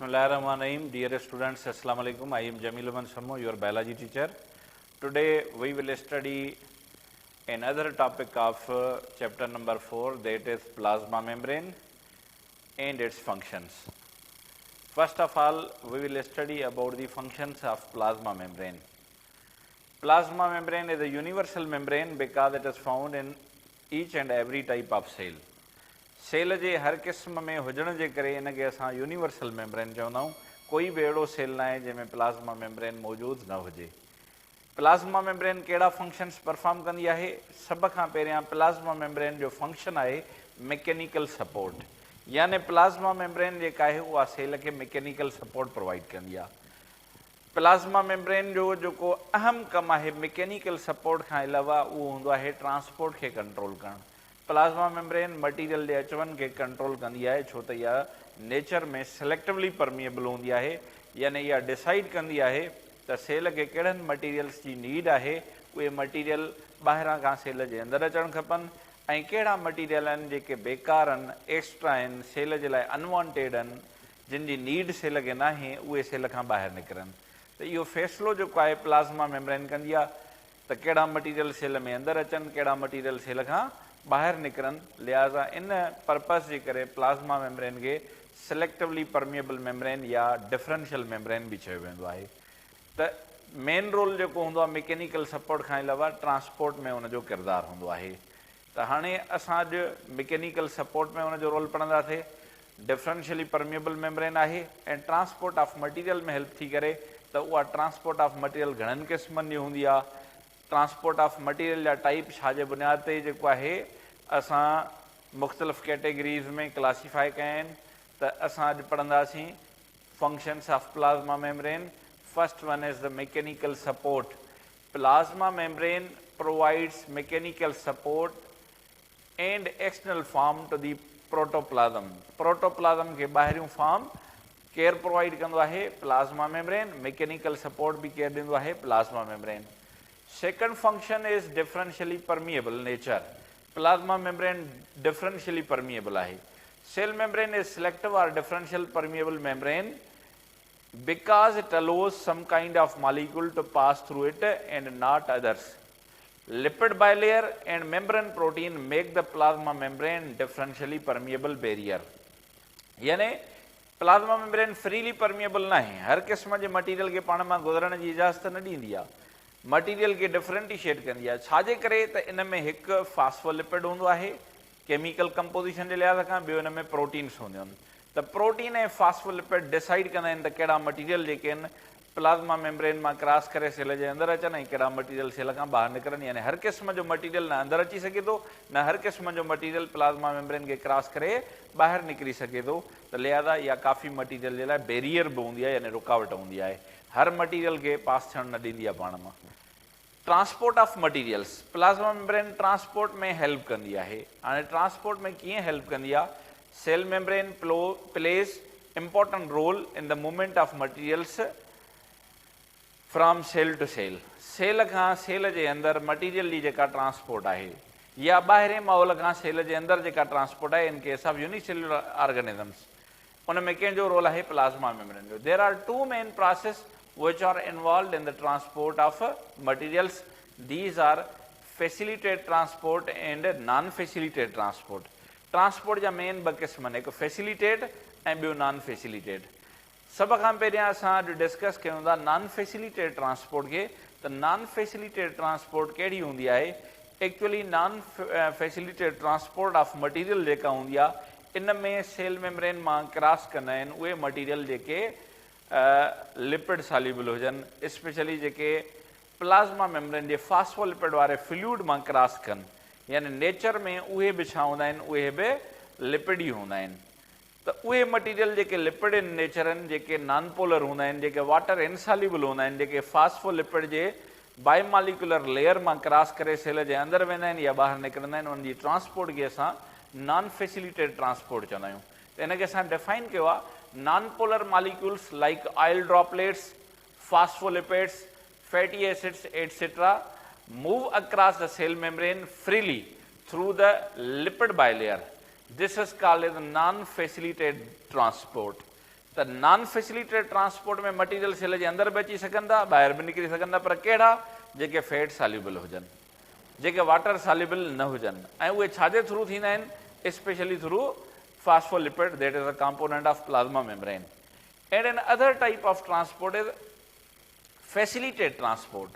Bismillahirrahmanirrahim. Dear students, Assalamu alaikum. I am Jamil Aman Sharma, your biology teacher. Today we will study another topic of chapter number 4, that is plasma membrane and its functions. First of all, we will study about the functions of plasma membrane. Plasma membrane is a universal membrane because it is found in each and every type of cell. Cell जे हर क़िस्म में हुजण जे करे इनखे असां universal membrane चवंदा आहियूं. कोई बि अहिड़ो सेल न आहे जंहिंमें प्लाज़्मा मेम्ब्रेन मौजूदु न हुजे. प्लाज़्मा मेम्ब्रेन कहिड़ा फंक्शन्स परफॉर्म कंदी आहे? सभ खां पहिरियां प्लाज़्मा मेम्ब्रेन जो फंक्शन आहे मैकेनिकल सपोर्ट, यानी प्लाज़्मा मेम्ब्रेन जेका आहे उहा सेल खे मैकेनिकल सपोर्ट प्रोवाइड कंदी आहे. प्लाज़्मा मेम्ब्रेन जो जेको अहम कमु आहे मैकेनिकल सपोर्ट खां अलावा उहो हूंदो आहे ट्रांसपोर्ट खे कंट्रोल करणु. प्लाज़्मा मेम्ब्रेन मटीरियल जे अचवञ खे कंट्रोल कंदी आहे, छो त इहा नेचर में सिलेक्टिवली परमिएबल हूंदी आहे, यानी इहा डिसाइड कंदी आहे त सेल खे कहिड़नि मटीरियल्स जी नीड आहे, उहे मटीरियल ॿाहिरां खां सेल जे अंदरि अचणु खपनि ऐं कहिड़ा मटीरियल आहिनि जेके बेकार आहिनि, एक्स्ट्रा आहिनि, सेल जे लाइ अनवांटेड आहिनि, जिन जी नीड सेल खे न आहे, उहे सेल खां ॿाहिरि निकिरनि. त इहो फ़ैसिलो जेको आहे प्लाज़्मा मेम्ब्रेन कंदी आहे त कहिड़ा मटीरियल सेल में अंदरि अचनि, कहिड़ा मटीरियल सेल खां ॿाहिरि निकिरनि. लिहाज़ा इन पर्पज़ जे करे प्लाज़्मा मेम्ब्रेन खे सिलेक्टिवली परमिएबल मेम्ब्रेन या डिफरेंशियल मेम्ब्रेन बि चयो वेंदो आहे. त मेन रोल जेको हूंदो आहे मैकेनिकल सपोर्ट खां अलावा ट्रांसपोर्ट में हुनजो किरदारु हूंदो आहे. त हाणे असां अॼु मैकेनिकल सपोर्ट में हुनजो रोल पढ़ंदासीं. डिफरेंशियली परमिएबल मेम्ब्रेन आहे ऐं ट्रांसपोर्ट ऑफ मटीरियल में हेल्प थी करे, त उहा ट्रांसपोर्ट ऑफ मटीरियल घणनि क़िस्मनि जी हूंदी आहे. ट्रांसपोर्ट ऑफ मटीरियल जा टाइप छा जे बुनियाद ते जेको आहे असां मुख़्तलिफ़ कैटेगरीज़ में क्लासीफाई कया आहिनि. त असां अॼु पढ़ंदासीं functions of plasma membrane. First one is the mechanical support. Plasma membrane provides mechanical support and external form to the protoplasm. Protoplasm खे ॿाहिरियों फॉर्म केयर प्रोवाइड कंदो आहे प्लाज़्मा मेम्ब्रेन. मैकेनिकल सपोर्ट बि केयर ॾींदो आहे plasma membrane. Second function is differentially permeable nature. Plasma membrane differentially permeable आहे. Cell membrane is selective or differential permeable membrane because it allows some kind of molecule to pass through it and not others. Lipid bilayer and membrane protein make the plasma membrane differentially permeable barrier. यानी plasma membrane freely permeable न आहे. हर क़िस्म जे material खे पाण मां गुज़रण जी इजाज़त न ॾींदी आहे. मटीरियल खे डिफरेंटिशिएट कंदी आहे. छाजे करे? त इन में हिकु फास्फोलिपिड हूंदो आहे केमिकल कंपोज़िशन जे लिहाज़ खां, ॿियो इन में प्रोटीन्स हूंदियूं आहिनि. त प्रोटीन ऐं फास्फोलिपिड डिसाइड कंदा आहिनि त कहिड़ा मटीरियल जेके आहिनि प्लाज़्मा मेम्ब्रेन मां क्रॉस करे सेल जे अंदरि अचनि ऐं कहिड़ा मटीरियल सेल खां ॿाहिरि निकिरनि. यानी हर क़िस्म जो मटीरियल न अंदरि अची सघे थो, न हर क़िस्म जो मटीरियल प्लाज़्मा मेम्ब्रेन खे क्रॉस करे ॿाहिरि निकिरी सघे थो. त लिहाज़ा इहा काफ़ी मटीरियल जे लाइ बैरियर बि हूंदी आहे, यानी रुकावट हूंदी आहे. हर मटीरियल खे पास थियणु न ॾींदी आहे पाण मां. Transport of materials. Plasma membrane transport में हेल्प कंदी आहे. हाणे ट्रांसपोर्ट में कीअं हेल्प कंदी आहे? Cell membrane plays important role in the movement of materials from cell to cell. Cell खां सेल जे अंदरि मटीरियल जी जेका ट्रांसपोर्ट आहे या ॿाहिरें माहौल खां सेल जे अंदरि जेका ट्रांसपोर्ट आहे, in case of unicellular organisms, उन में कंहिंजो रोल आहे प्लाज़्मा मेम्ब्रेन जो. There are two main process which are involved in the transport of materials. These are facilitated transport and non-facilitated transport. Transport जा मेन ॿ क़िस्म आहिनि, हिकु फैसिलिटेट ऐं ॿियो नॉन फैसिलिटेट. सभ खां पहिरियां असां अॼु डिस्कस कयूं था नॉन फैसिलिटेड ट्रांसपोर्ट खे. त नॉन फैसिलिटेड ट्रांसपोर्ट कहिड़ी हूंदी आहे? Actually non facilitated transport of material जेका हूंदी आहे, इन में सेल मेम्ब्रेन मां क्रॉस कंदा आहिनि उहे मटीरियल जेके लिपिड सॉल्युबल हुजनि, स्पेशली जेके प्लाज़्मा मेम्ब्रेन जे फास्फोलिपिड वारे फ्लूइड मां क्रॉस कनि. यानी नेचर में उहे बि छा हूंदा आहिनि? उहे बि लिपिड ई हूंदा आहिनि. त उहे मटीरियल जेके लिपिड इन नेचर आहिनि, जेके नॉन पोलर हूंदा आहिनि, जेके वाटर इनसॉल्युबल हूंदा आहिनि, जेके फास्फोलिपिड जे बायोमॉलिक्यूलर लेयर मां क्रॉस करे सेल जे अंदरि वेंदा आहिनि या ॿाहिरि निकिरंदा आहिनि, उन्हनि जी ट्रांसपोर्ट खे असां नॉन फैसिलिटेड ट्रांसपोर्ट चवंदा आहियूं. त इनखे असां डिफाइन कयो आहे non-polar molecules like oil droplets, phospholipids, fatty acids, etc. move across the cell membrane freely through the lipid bilayer. This is called as non-facilitated transport. त नॉन फैसिलिटेड ट्रांसपोर्ट में material sale जे अंदर भी अची सघनि था, ॿाहिरि बि निकिरी सघनि था, पर कहिड़ा? जेके फैट सॉल्युबल हुजनि, जेके वाटर सॉल्युबल न हुजनि, ऐं उहे छाजे थ्रू थींदा आहिनि? Specially through phospholipid, that is a component of plasma membrane. And another type of transport is facilitate transport.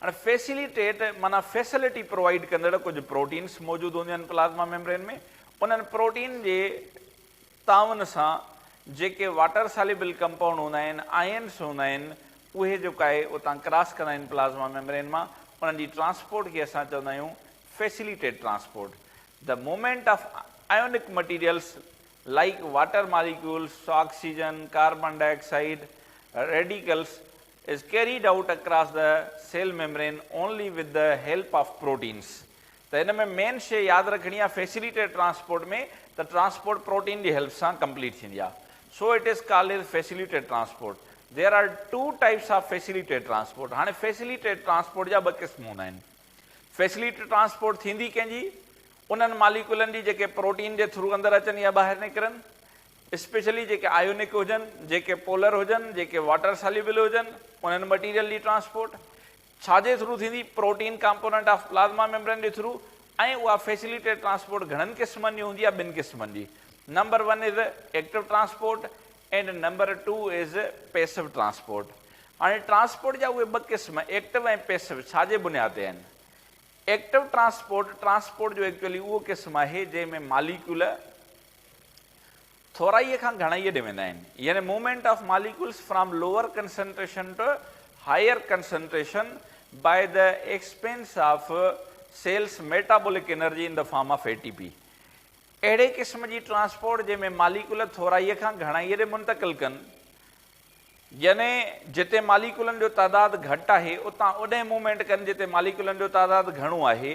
And facilitate माना फैसिलिटी प्रोवाइड कंदड़ कुछ प्रोटीन्स मौजूद होंदियूं आहिनि प्लाज़्मा मेम्ब्रेन में, उन्हनि प्रोटीन जे तावन सां जेके वाटर सॉल्युबल कंपाउंड हूंदा आहिनि, आयन्स हूंदा आहिनि, उहे जेका आहे उतां क्रॉस कंदा आहिनि प्लाज़्मा मेम्ब्रेन मां, उन्हनि जी ट्रांसपोर्ट खे असां चवंदा आहियूं facilitate transport. The movement of ionic materials like water molecules, oxygen, carbon dioxide, radicals is carried out across the cell membrane only with the help of proteins. तो इन में मेन शइ यादि रखणी आहे फैसिलिटेट ट्रांसपोर्ट में त ट्रांसपोर्ट प्रोटीन जी हेल्प सां कंप्लीट थींदी आहे. So it is called as facilitate transport. There are two types of facilitate transport. हाणे फैसिलिटेट ट्रांसपोर्ट जा ॿ क़िस्म हूंदा आहिनि. फैसिलिटेट ट्रांसपोर्ट थींदी कंहिंजी? उन्हनि मालिकुलनि जी जेके प्रोटीन जे थ्रू अंदरि अचनि या ॿाहिरि निकिरनि, स्पेशली जेके आयोनिक हुजनि, जेके पोलर हुजनि, जेके वाटर सॉल्युबल हुजनि, उन्हनि मटीरियल जी ट्रांसपोर्ट छाजे थ्रू थींदी? Protein component of plasma membrane J through. ऐं उहा फैसिलिटेट ट्रांसपोर्ट घणनि क़िस्मनि जी हूंदी आहे? ॿिनि क़िस्मनि जी. Number 1 is active transport and number 2 is passive transport. हाणे ट्रांसपोर्ट जा उहे ॿ क़िस्म एक्टिव ऐं पैसिव छाजे बुनियाद ते आहिनि? एक्टिव ट्रांसपोर्ट जो एक्चुअली उहो क़िस्म आहे जंहिंमें मालिक्यूल थोराईअ खां घणाईअ ॾे वेंदा आहिनि, यानी movement of molecules from lower concentration to higher concentration by the expense of cells metabolic energy in the form of ATP. अहिड़े क़िस्म जी ट्रांसपोर्ट जंहिंमें मालिक्यूल थोराईअ खां घणाईअ ॾे मुंतक़िल कनि, यानी जिते मालिकुलनि जो तादाद घटि आहे उतां ओॾे मूवमेंट कनि जिते मालिकुलनि जो तादाद घणो आहे,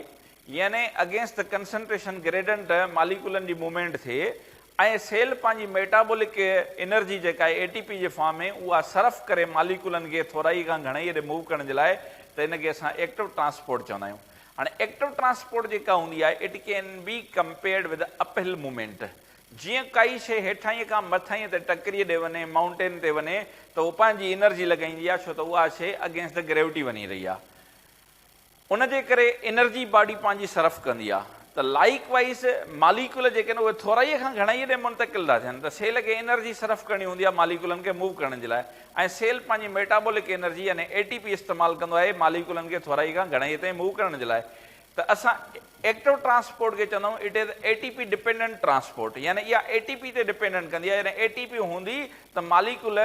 यानी अगेंस्ट द कंसंट्रेशन ग्रेडेंट मालिकुलनि जी मूवमेंट थिए ऐं सेल पंहिंजी मेटाबॉलिक एनर्जी जेका आहे एटीपी जे फॉर्म में उहा सर्फ करे मालिकुलनि खे थोराई खां घणाईअ ॾे मूव करण जे लाइ, त इनखे असां एक्टिव ट्रांसपोर्ट चवंदा आहियूं. हाणे एक्टिव ट्रांसपोर्ट जेका हूंदी आहे it can be compared with uphill movement. जीअं काई शइ हेठाईअ खां मथाईअ ते टकरीअ ॾे वञे, माउंटेन ते वञे, त उहो पंहिंजी एनर्जी लॻाईंदी आहे, छो त उहा शइ अगेंस्ट द ग्रेविटी वञी रही आहे. उनजे करे एनर्जी बॉडी पंहिंजी सर्फ कंदी आहे. त लाइक वाइज़ मालिकुल जेके आहिनि उहे थोराईअ खां घणाईअ ॾे मुंतक़िल था थियनि, त सेल खे एनर्जी सर्फ करणी हूंदी आहे मालिकुलनि खे मूव करण जे लाइ, ऐं सेल पंहिंजी मेटाबॉलिक एनर्जी यानी एटीपी इस्तेमालु कंदो आहे मालिकुलनि खे थोराई खां घणाईअ ताईं मूव करण जे लाइ. त असां एक्टिव ट्रांसपोर्ट खे चवंदा आहियूं it is ATP dependent transport, यानी इहा एटीपी ते डिपेंडेंट कंदी आहे. यानी एटीपी हूंदी त मालिकुल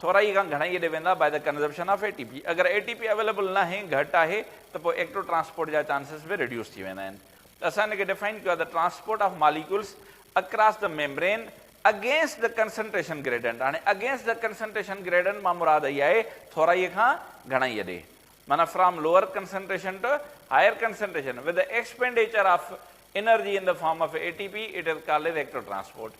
थोराई खां घणाईअ ॾे वेंदा by the consumption of ATP. अगरि एटीपी अवेलेबल न आहे, घटि आहे, त पोइ एक्टिव ट्रांसपोर्ट जा चांसिस बि रिड्यूस थी वेंदा आहिनि. त असां हिनखे डिफाइन कयो आहे the transport of molecules across the membrane against the concentration gradient. हाणे अगेंस्ट द कंसंट्रेशन ग्रेडेंट मां मुराद इहा आहे थोराईअ खां घणाईअ ॾे, माना from lower concentration to higher concentration with the expenditure of energy in the form of ATP, it is called as active transport.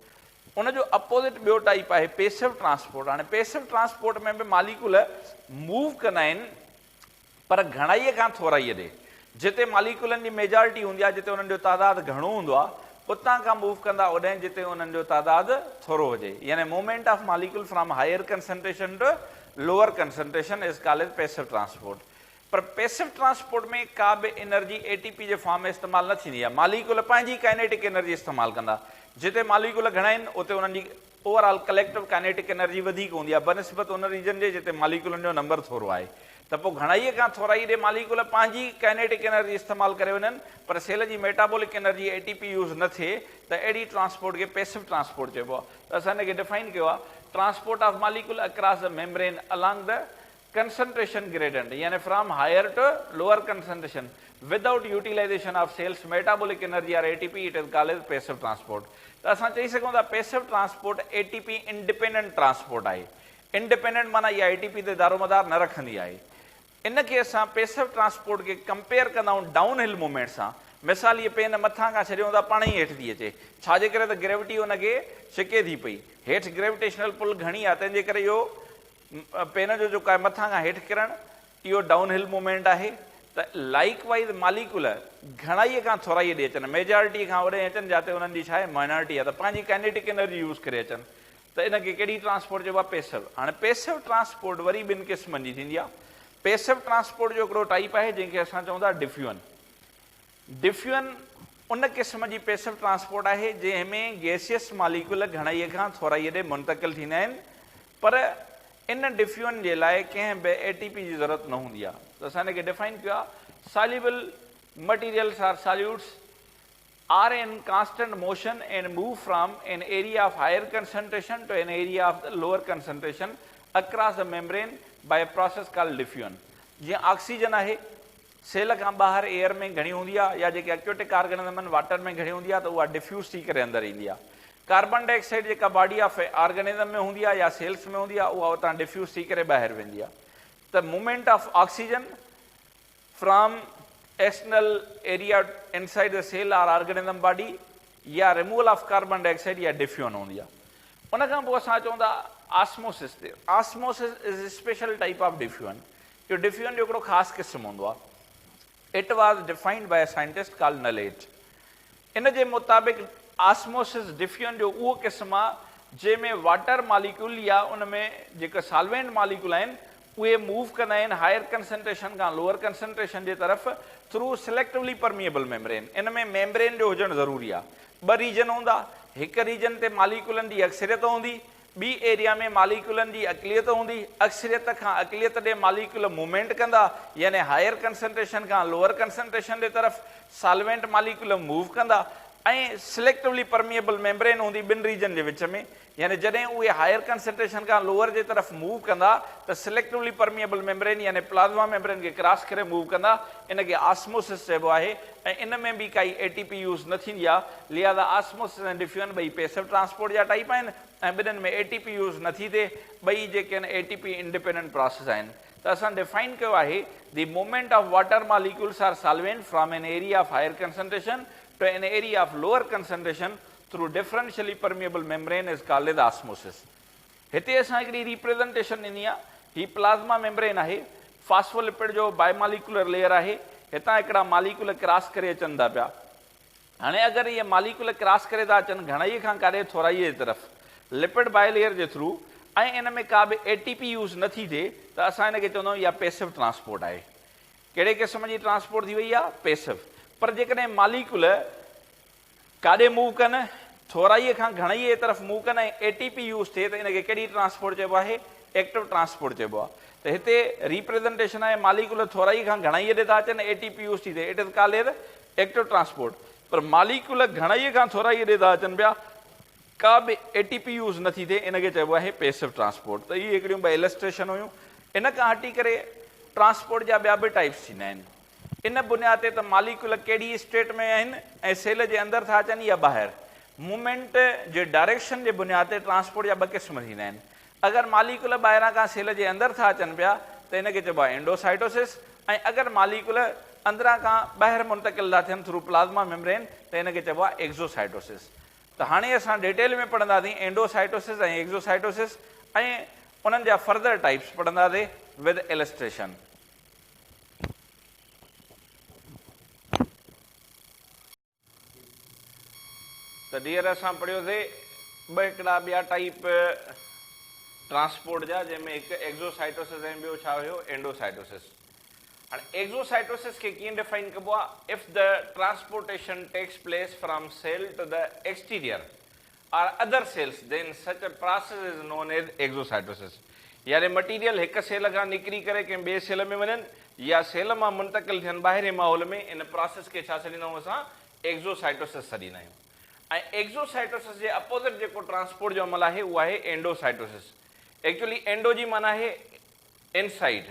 उनजो अपोजिट ॿियो टाइप आहे पैसिव ट्रांसपोर्ट. हाणे पैसिव ट्रांसपोर्ट में बि मालिक्यूल मूव कंदा आहिनि पर घणाईअ खां थोराईअ ॾे. जिते मालिकुलनि जी मेजॉरिटी हूंदी आहे, जिते उन्हनि जो तादाद घणो हूंदो आहे, उतां खां मूव कंदा ओॾे जिते उन्हनि जो तादाद थोरो हुजे, यानी movement of molecule from higher concentration to lower concentration is called as passive transport. पर पैसिव ट्रांसपोर्ट में का बि एनर्जी एटीपी जे फॉर्म में इस्तेमालु न थींदी आहे. मालिक्यूल पंहिंजी काइनेटिक एनर्जी इस्तेमालु कंदा. जिते मालिक्यूल घणा आहिनि उते उन्हनि जी ओवरऑल कलेक्टिव काइनेटिक एनर्जी वधीक हूंदी आहे बनस्बत उन रीजन जे जिते मालिक्यूलनि जो नंबर थोरो आहे. त पोइ घणाईअ खां थोराई ॾे मालिक्यूल पंहिंजी काइनेटिक एनर्जी इस्तेमालु करे वञनि, पर सेल जी मेटाबॉलिक एनर्जी एटीपी यूज़ न थिए, त अहिड़ी ट्रांसपोर्ट खे पैसिव ट्रांसपोर्ट चइबो आहे. त असां हिनखे डिफाइन कयो आहे transport of molecule across the membrane along the concentration gradient, yani from higher to lower concentration without utilization of cells metabolic energy or ATP, it is called as passive transport. तो असां चई सघूं था passive transport ATP independent transport आहे. independent माना इहा ATP ते दारोमदार न रखंदी आहे. इनखे असां passive transport खे कंपेयर कंदा आहियूं डाउन हिल मूवमेंट सां. मिसाल इहे पेन मथां खां छॾियूं था पाण ई हेठि थी अचे, छाजे करे त ग्रेविटी उनखे छिके थी पई, हेठि ग्रेविटेशनल पुल घणी आहे, तंहिंजे करे इहो पेन जो जेको आहे मथां खां हेठि किरणु इहो डाउन हिल मूवमेंट आहे. त लाइक वाइज़ मालिक्यूल घणाईअ खां थोराईअ ॾे अचनि, मेजॉरिटी खां होॾे अचनि जिते उन्हनि जी छा आहे माइनॉरिटी आहे, त पंहिंजी काइनेटिक एनर्जी यूज़ करे अचनि. त इनखे कहिड़ी ट्रांसपोर्ट चइबो आहे? पैसिव। हाणे पैसिव ट्रांसपोर्ट वरी ॿिनि क़िस्मनि जी थींदी आहे। पैसिव ट्रांसपोर्ट जो हिकिड़ो टाइप आहे जंहिंखे असां चऊं था डिफ्यूजन। डिफ्यूजन उन क़िस्म जी पैसिव ट्रांसपोर्ट आहे जंहिंमें गैसियस मालिक्यूल घणाईअ खां थोराईअ ॾे मुंतक़िल थींदा आहिनि, पर इन डिफ्यूजन जे लाइ कंहिं बि एटीपी जी ज़रूरत न हूंदी आहे। त असां हिनखे डिफाइन कयो आहे, soluble materials or solutes are in constant motion and move from an area of higher concentration to an area of the lower concentration across the membrane by a process called diffusion. जीअं oxygen आहे sale खां ॿाहिरि air में घणी हूंदी आहे, या जेके एक्योटिक ऑर्गेनिज़म आहिनि वाटर में घणी हूंदी आहे, त उहा डिफ्यूज़ थी करे अंदरि ईंदी आहे। कार्बन डाइऑक्साइड जेका बॉडी ऑफ ऑर्गेनिज़म में हूंदी आहे या सेल्स में हूंदी आहे, उहा उतां डिफ्यूज़ थी करे ॿाहिरि वेंदी आहे। त movement of oxygen from external area inside the cell or organism body या removal of carbon dioxide या diffusion हूंदी आहे। उन खां पोइ असां चऊं था ऑस्मोसिस ते। Osmosis is a special type of diffusion। इहो डिफ्यूजन जो हिकिड़ो ख़ासि क़िस्म हूंदो आहे। It was defined by a scientist called Nollet. इन जे मुताबिक़ ऑस्मोसिस डिफ्यूजन जो उहो क़िस्म आहे जंहिंमें वाटर मालिक्यूल या उन में जेके सॉल्वेंट मालिक्यूल आहिनि उहे मूव कंदा आहिनि हायर कंसंट्रेशन खां लोअर कंसंट्रेशन जे तरफ़ थ्रू सिलेक्टिवली परमिएबल मेम्ब्रेन। इन में मेम्ब्रेन जो हुजणु ज़रूरी आहे। ॿ रीजन हूंदा, हिकु रीजन ते मालिक्यूलनि जी अक्सरियत हूंदी, ॿी एरिया में मालिक्यूलनि जी अक़लियत हूंदी। अक्सरियत खां अक़लियत ॾे मालिक्यूल मूवमेंट कंदा, यानी हायर कंसंट्रेशन खां लोअर कंसंट्रेशन जे तरफ़ सॉल्वेंट मालिक्यूल मूव कंदा, ऐं सिलेक्टिवली परमिएबल मेम्ब्रेन हूंदी ॿिनि रीजन जे विच में। यानी जॾहिं उहे हायर कंसंट्रेशन खां लोअर जे तरफ़ मूव कंदा त सिलेक्टिवली परमिएबल मेम्ब्रेन यानी प्लाज़्मा मेम्ब्रेन खे क्रॉस करे मूव कंदा। इनखे ऑस्मोसिस चइबो आहे, ऐं इन में बि काई एटीपी यूज़ न थींदी आहे। लिहाज़ा ऑस्मोसिस ऐं डिफ्यूजन ॿई पैसिव ट्रांसपोर्ट जा टाइप आहिनि, ऐं ॿिन्हिनि में एटीपी यूज़ नथी थिए। ॿई जेके आहिनि एटीपी इंडिपेंडेंट प्रोसेस आहिनि। त असां डिफाइन कयो आहे the movement of water molecules or solvent from an area of higher concentration to an area of lower concentration through differentially permeable membrane is called as osmosis. हिते असां हिकिड़ी representation ॾिनी आहे। ही प्लाज़्मा मेम्ब्रेन आहे, phospholipid जो biomolecular layer आहे। हितां हिकिड़ा मालिक्यूल क्रॉस करे अचनि था पिया। हाणे अगरि इहे मालिक्यूल क्रॉस करे था अचनि घणाईअ खां काॾे थोराईअ जे तरफ़ लिपिड बायोलेयर जे थ्रू, ऐं इन में का बि एटीपी यूज़ नथी थिए, त असां हिनखे चवंदा आहियूं इहा पैसिव ट्रांसपोर्ट आहे। कहिड़े क़िस्म जी ट्रांसपोर्ट थी वई आहे? पैसिव। पर जेकॾहिं मालिक्यूल काॾे मूव कनि, थोराईअ खां घणाईअ जे तरफ़ मूव कनि, ऐं एटीपी यूज़ थिए, त इनखे कहिड़ी ट्रांसपोर्ट चइबो आहे? एक्टिव ट्रांसपोर्ट चइबो आहे। त हिते रिप्रेज़ेंटेशन आहे मालिक्यूल थोराईअ खां घणाईअ ॾे था अचनि, एटीपी यूज़ थी थिए, it is called as active transport. पर मालिक्यूल घणाईअ खां थोराईअ ॾे था अचनि पिया, का बि एटीपी यूज़ नथी थिए, इनखे चइबो आहे पैसिव ट्रांसपोर्ट। त इहे हिकिड़ियूं ॿ इलस्ट्रेशन हुयूं। इन खां हटी करे ट्रांसपोर्ट जा ॿिया बि टाइप्स थींदा आहिनि। इन बुनियाद ते त मालिक्यूल कहिड़ी स्टेट में आहिनि ऐं सेल जे अंदरि था अचनि या ॿाहिरि, मूवमेंट जे डायरेक्शन जे बुनियाद ते ट्रांसपोर्ट जा ॿ क़िस्म थींदा आहिनि। अगरि मालिक्यूल ॿाहिरां खां सेल जे अंदरि था अचनि पिया त इनखे चइबो आहे एंडोसाइटोसिस, ऐं अगरि मालिक्यूल अंदरां खां ॿाहिरि मुंतक़िल था थियनि थ्रू प्लाज़्मा मेम्ब्रेन, त इनखे चइबो आहे एक्ज़ोसाइटोसिस। त हाणे असां डिटेल में पढ़ंदासीं एंडोसाइटोसिस ऐं एक्ज़ोसाइटोसिस, ऐं उन्हनि जा फर्दर टाइप्स पढ़ंदासीं विद इलस्ट्रेशन। त डियर असां पढ़ियोसीं ॿ हिकिड़ा ॿिया टाइप ट्रांसपोर्ट जा, जंहिंमें हिकु एक्ज़ोसाइटोसिस ऐं ॿियो छा हुयो? एंडोसाइटोसिस। हाणे एक्ज़ोसाइटोसिस खे कीअं डिफाइन कबो आहे? If the transportation takes place from cell to the exterior or other cells then such a process is known as exocytosis. यानी मटीरियल हिकु सेल खां निकिरी करे कंहिं ॿिए सेल में वञनि या सेल मां मुंतक़िल थियनि ॿाहिरि माहौल में, इन प्रोसेस खे छा छॾींदा आहियूं असां? एक्ज़ोसाइटोसिस छॾींदा आहियूं। ऐं एक्ज़ोसाइटोसिस जे अपोज़िट जेको ट्रांसपोर्ट जो अमल आहे उहो आहे एंडोसाइटोसिस। एक्चुअली एंडो जी माना आहे इनसाइड,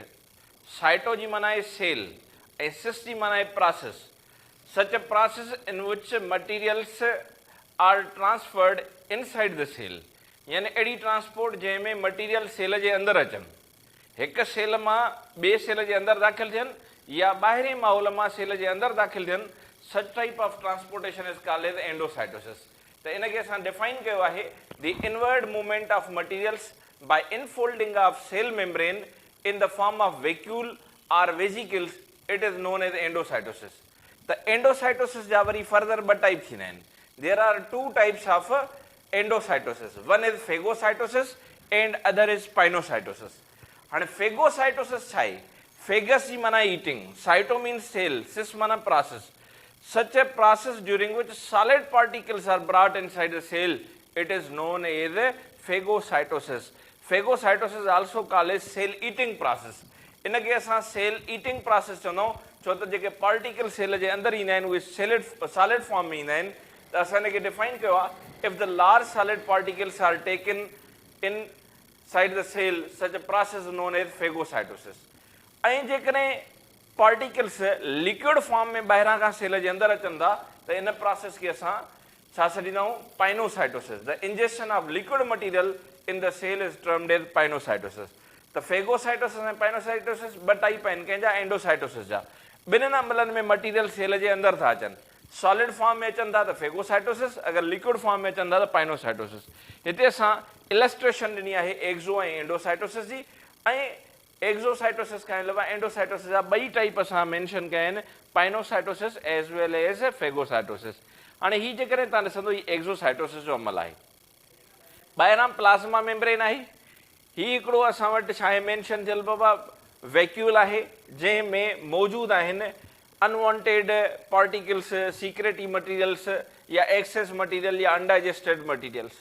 साइटो जी माना आहे सेल, ऐं सिस जी माना आहे प्रोसेस। सच a process in which materials are transferred inside the cell. यानी अहिड़ी ट्रांसपोर्ट जंहिंमें मटीरियल सेल जे अंदरि अचनि, हिकु सेल मां ॿिए सेल जे अंदरि दाख़िल थियनि या ॿाहिरीं माहौल मां सेल जे अंदरि दाख़िल थियनि, such type of transportation is called as endocytosis. त इनखे असां डिफाइन कयो आहे the inward movement of materials by infolding of cell membrane in the form of vacuole or vesicles, it is known as endocytosis. त endocytosis जा वरी further ॿ type थींदा आहिनि। There are two types of endocytosis, one is phagocytosis and other is pinocytosis. हाँ phagocytosis छा आहे, फेगस जी माना ईटिंग, साइटो मीन्स सेल, सिस माना process, such a process during which solid particles are brought inside the cell, it is known as phagocytosis. Phagocytosis is also called as cell eating process. इन खे असां sale eating process चवंदा आहियूं, छो त जेके particle sale जे अंदरि ईंदा आहिनि उहे सॉलिड फॉर्म में ईंदा आहिनि। त असां हिन खे डिफाइन कयो आहे, if the large solid particles are taken inside the cell, such a process known as phagocytosis. ऐं जेकॾहिं पार्टिकल्स लिक्विड फॉर्म में ॿाहिरां खां सेल जे अंदरि अचनि था त इन प्रोसेस खे असां छा सॾींदा आहियूं, pinocytosis. The injection of liquid material in the cell is termed as pinocytosis. त फेगोसाइटोसिस ऐं पाइनोसाइटोसिस ॿ टाइप आहिनि, कंहिंजा एंडोसाइटोसिस जा। ॿिन्हिनि अमलनि में मटीरियल सेल जे अंदरि था अचनि, सॉलिड फॉर्म में अचनि था त फेगोसाइटोसिस, अगरि लिक्विड फॉर्म में अचनि था त पाइनोसाइटोसिस। हिते असां इलस्ट्रेशन ॾिनी आहे एक्ज़ो ऐं एंडोसाइटोसिस जी, ऐं एक्ज़ोसाइटोसिस खां अलावा एंडोसाइटोसिस जा ॿई टाइप असां मेंशन कया आहिनि, पाइनोसाइटोसिस एज वेल एज फेगोसाइटोसिस। हाणे हीअ जेकॾहिं तव्हां ॾिसंदो हीअ एक्ज़ोसाइटोसिस जो अमल आहे, ॿाहिरां प्लाज़्मा मेम्ब्रेन आहे, हीअ हिकिड़ो असां वटि छा आहे मेंशन थियल बाबा वैक्यूल आहे, जंहिंमें मौजूदु आहिनि अनवांटेड पार्टिकल्स, सीक्रेटी मटीरियल्स या एक्सेस मटीरियल या अनडाइजेस्टेड मटीरियल्स,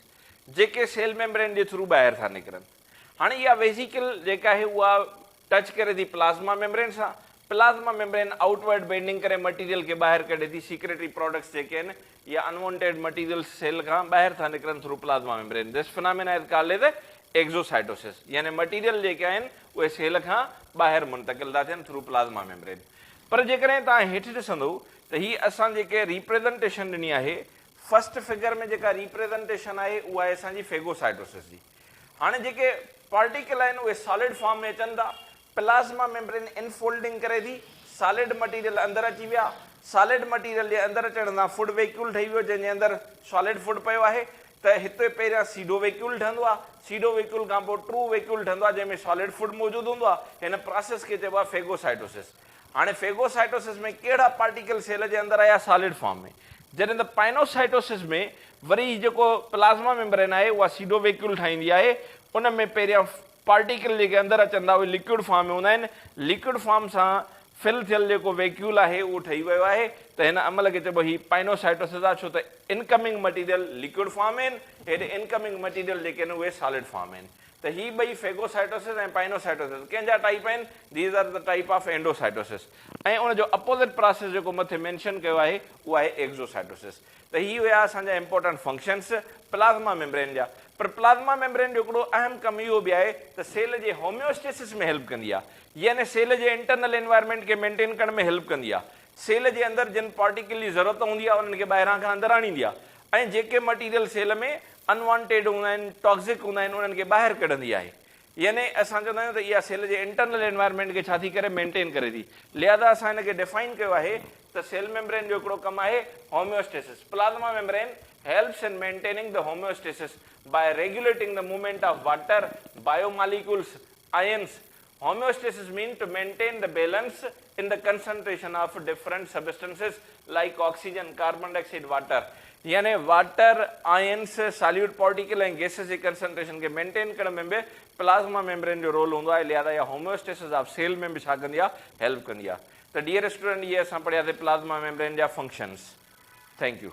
जेके सेल मेम्ब्रेन जे थ्रू ॿाहिरि था निकिरनि। हाणे इहा वेसिकल जेका आहे उहा टच करे थी प्लाज़्मा मेम्ब्रेन सां, प्लाज़्मा मेम्ब्रेन आउटवर्ड बेंडिंग करे मटीरियल खे ॿाहिरि कढे थी, सीक्रेटरी प्रोडक्ट्स जेके आहिनि या अनवांटेड मटीरियल्स सेल खां ॿाहिरि था निकिरनि through plasma membrane. This phenomena is called as exocytosis, यानी मटीरियल जेके आहिनि उहे सेल खां ॿाहिरि मुंतकिल था थियनि थ्रू प्लाज़्मा मेम्ब्रेन। पर जेकॾहिं तव्हां हेठि ॾिसंदो त हीअ असां जेके रिप्रेज़ेंटेशन ॾिनी आहे, फर्स्ट फिगर में जेका रिप्रेज़ेंटेशन आहे उहा आहे असांजी फेगोसाइटोसिस जी। हाणे जेके पार्टिकल आहिनि उहे सॉलिड फॉर्म में अचनि था, प्लाज़्मा मेम्ब्रेन इनफोल्डिंग करे थी, सॉलिड मटीरियल अंदरि अची विया, सॉलिड मटीरियल जे अंदरि अचण सां फूड वैक्यूल ठही वियो, जंहिंजे अंदरि सॉलिड फूड पियो आहे। त हिते पहिरियां सीडो वैक्यूल ठहंदो आहे, सीडो वैक्यूल खां पोइ ट्रू वैक्यूल ठहंदो आहे, जंहिंमें सॉलिड फूड मौजूदु हूंदो आहे। हिन प्रोसेस खे चइबो आहे फेगोसाइटोसिस। हाणे फेगोसाइटोसिस में कहिड़ा पार्टिकल सेल जे अंदरि आया, सॉलिड फॉर्म में, जॾहिं त पाइनोसाइटोसिस में वरी जेको प्लाज़्मा मेम्ब्रेन आहे उहा सीडो वैक्यूल ठाहींदी आहे, उन में पहिरियां पार्टिकल जेके अंदरि अचनि था उहे लिक्विड फॉर्म में हूंदा आहिनि, लिक्विड फॉर्म सां फिल थियल जेको वैक्यूल आहे उहो ठही वियो आहे। त हिन अमल खे चइबो ही पाइनोसाइटोसिस आहे, छो त इनकमिंग मटीरियल लिक्विड फॉर्म आहिनि, हेॾे इनकमिंग मटीरियल जेके आहिनि उहे सॉलिड फॉर्म आहिनि। त ही ॿई फेगोसाइटोसिस ऐं पाइनोसाइटोसिस कंहिंजा टाइप आहिनि, these are the type of endocytosis. ऐं उनजो अपोज़िट प्रोसेस जेको मथे मेंशन कयो आहे उहा आहे एक्ज़ोसाइटोसिस। त ही हुया असांजा इंपॉर्टेंट फंक्शन्स प्लाज़्मा मेम्ब्रेन जा। पर प्लाज़्मा मेम्ब्रेन जो हिकिड़ो अहम कमु इहो बि आहे त सेल जे होम्योस्टेसिस में हेल्प कंदी आहे, यानी सेल जे इंटरनल एनवायरमेंट खे मेंटेन करण में हेल्प कंदी आहे। सेल जे अंदरि जिन पार्टिकल जी ज़रूरत हूंदी आहे उन्हनि खे ॿाहिरां खां अंदरि आणींदी आहे, ऐं जेके मटीरियल सेल में अनवांटेड हूंदा आहिनि, टॉक्सिक हूंदा आहिनि, उन्हनि खे ॿाहिरि कढंदी आहे। यानी असां चवंदा आहियूं त इहा सेल जे इंटरनल एनवायरमेंट खे छा थी करे मेंटेन करे थी। लिहाज़ा असां हिन खे डिफाइन कयो आहे त सेल मेम्ब्रेन जो हिकिड़ो कमु आहे homeostasis. Plasma membrane helps in maintaining the homeostasis by regulating the movement of water, biomolecules, ions. Homeostasis means to maintain the balance in the concentration of different substances like oxygen, carbon dioxide, water. यानी water, ions, solute particle ऐं gases जी concentration खे maintain करण में बि plasma membrane जो role हूंदो आहे। लिहाज़ा इहा होम्योस्टेसिस ऑफ सेल में बि छा कंदी आहे, हेल्प कंदी आहे। त डियर स्टूडेंट, इहे असां पढ़ियासीं प्लाज़्मा मेम्ब्रेन जा फंक्शन्स। Thank U.